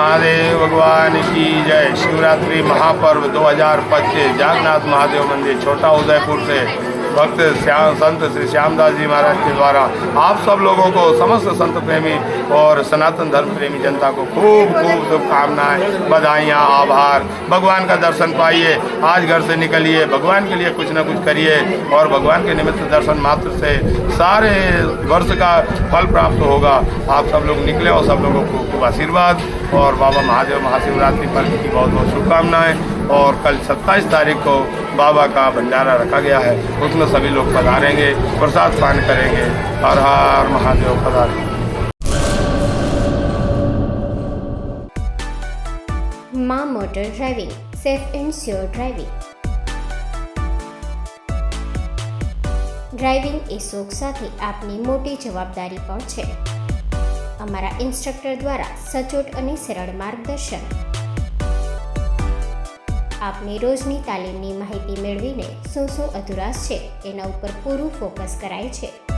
महादेव भगवान की जय। शिवरात्रि महापर्व 2025 जागन्नाथ महादेव मंदिर छोटा उदयपुर से भक्त संत श्री श्यामदास जी महाराज के द्वारा आप सब लोगों को, समस्त संत प्रेमी और सनातन धर्म प्रेमी जनता को खूब खूब शुभकामनाएं, बधाइयाँ, आभार। भगवान का दर्शन पाइए, आज घर से निकलिए, भगवान के लिए कुछ न कुछ करिए और भगवान के निमित्त दर्शन मात्र से सारे वर्ष का फल प्राप्त होगा। आप सब लोग निकले और सब लोगों को खूब आशीर्वाद और बाबा महादेव महाशिवरात्रि पर्व की बहुत बहुत शुभकामनाएं। और कल 27 तारीख को बाबा का भंडारा रखा गया है, उसमें सभी लोग पधारेंगे, प्रसाद पान करेंगे। हर हर महादेव पधारेंगे। માં motor driving, safe and sure driving. Driving એ શોખ સાથે આપની મોટી જવાબદારી પણ છે. અમારા ઇન્સ્ટ્રક્ટર દ્વારા સચોટ અને સરળ માર્ગદર્શન. આપની રોજની તાલીમની માહિતી મેળવીને શું અધુરાશ છે એના ઉપર પૂરું ફોકસ કરાય છે.